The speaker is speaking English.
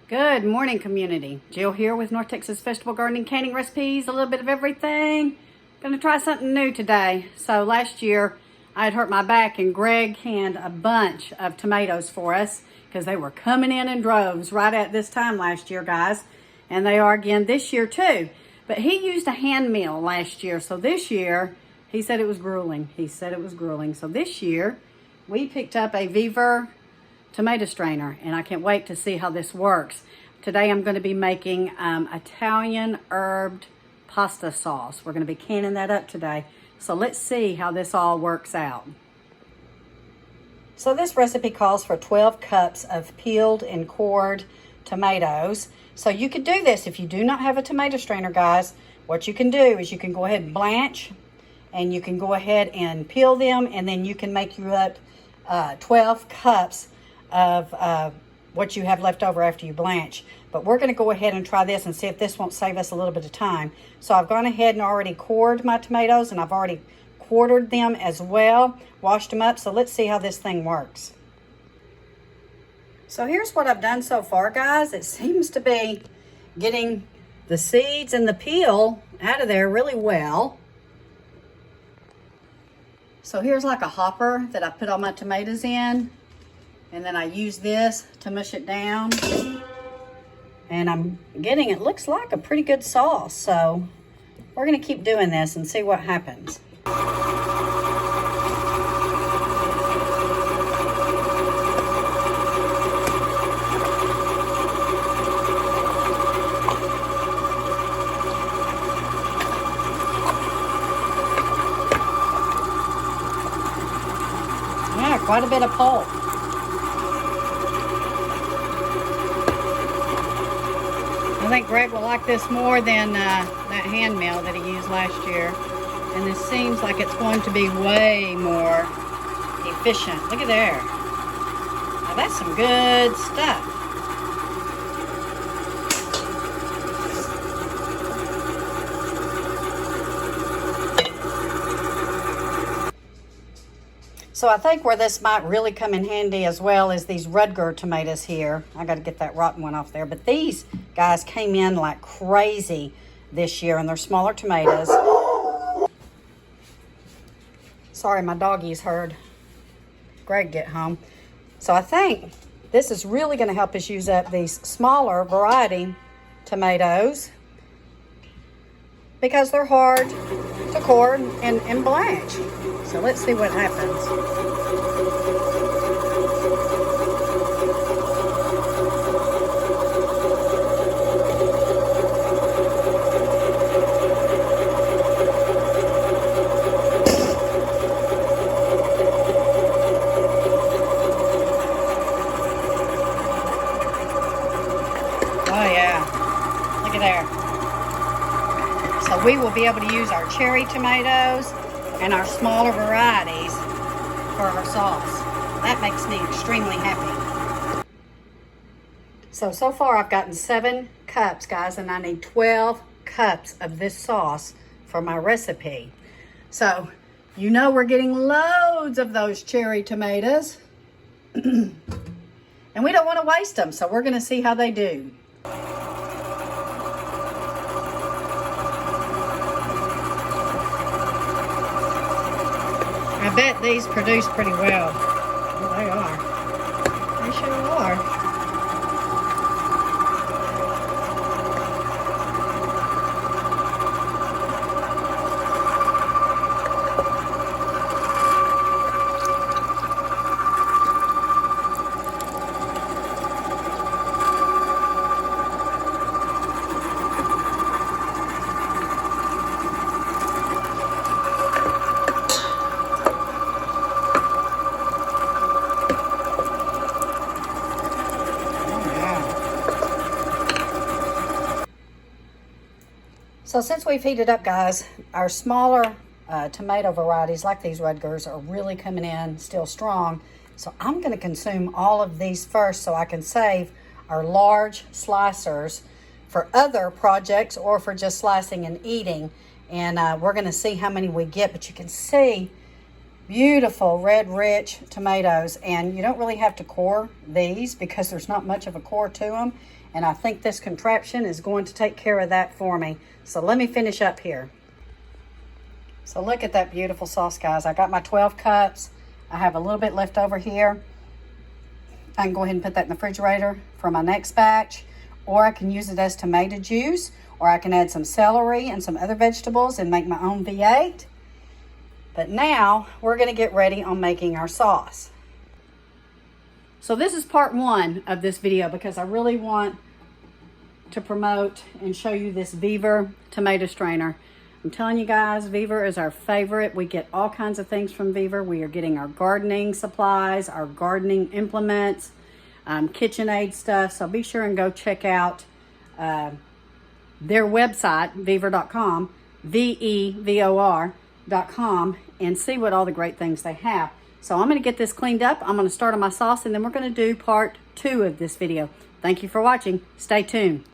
Good morning, community. Jill here with North Texas Vegetable Gardening Canning Recipes, a little bit of everything. Gonna try something new today. So last year I had hurt my back and Greg canned a bunch of tomatoes for us because they were coming in droves right at this time last year, guys. And they are again this year too. But he used a hand mill last year. So this year, he said it was grueling. So this year we picked up a VEVOR tomato strainer, and I can't wait to see how this works. Today I'm going to be making Italian herbed pasta sauce. We're going to be canning that up today. So let's see how this all works out. So this recipe calls for 12 cups of peeled and cored tomatoes. So you could do this if you do not have a tomato strainer, guys. What you can do is you can go ahead and blanch, and you can go ahead and peel them, and then you can make you up 12 cups of what you have left over after you blanch. But we're going to go ahead and try this and see if this won't save us a little bit of time. So I've gone ahead and already cored my tomatoes, and I've already quartered them as well, washed them up. So let's see how this thing works. So here's what I've done so far, guys. It seems to be getting the seeds and the peel out of there really well. So here's like a hopper that I put all my tomatoes in. And then I use this to mush it down. And I'm getting, it looks like a pretty good sauce. So we're gonna keep doing this and see what happens. Yeah, quite a bit of pulp. I think Greg will like this more than that hand mill that he used last year. And this seems like it's going to be way more efficient. Look at there. Now that's some good stuff. So I think where this might really come in handy as well is these Rudger tomatoes here. I got to get that rotten one off there. But these guys came in like crazy this year, and they're smaller tomatoes. Sorry, my doggies heard Greg get home. So I think this is really going to help us use up these smaller variety tomatoes because they're hard to core and blanch. So let's see what happens. Oh yeah, look at there. So we will be able to use our cherry tomatoes and our smaller varieties for our sauce. That makes me extremely happy. So far I've gotten 7 cups, guys, and I need 12 cups of this sauce for my recipe. So, you know we're getting loads of those cherry tomatoes. And we don't want to waste them, so we're going to see how they do. I bet these produce pretty well. Oh, they are. They sure are. So since we've heated up, guys, our smaller tomato varieties like these Rudgers are really coming in still strong. So I'm going to consume all of these first so I can save our large slicers for other projects or for just slicing and eating. And we're going to see how many we get. But you can see Beautiful red rich tomatoes, and you don't really have to core these because there's not much of a core to them, and I think this contraption is going to take care of that for me. So let me finish up here. So look at that beautiful sauce, guys. I got my 12 cups. I have a little bit left over here. I can go ahead and put that in the refrigerator for my next batch, or I can use it as tomato juice, or I can add some celery and some other vegetables and make my own V8. But now we're going to get ready on making our sauce. So this is part one of this video because I really want to promote and show you this VEVOR tomato strainer. I'm telling you guys, VEVOR is our favorite. We get all kinds of things from VEVOR. We are getting our gardening supplies, our gardening implements, KitchenAid stuff. So be sure and go check out their website, vevor.com, VEVOR.com, and see what all the great things they have. So I'm going to get this cleaned up. I'm going to start on my sauce, and then we're going to do part two of this video. Thank you for watching. Stay tuned.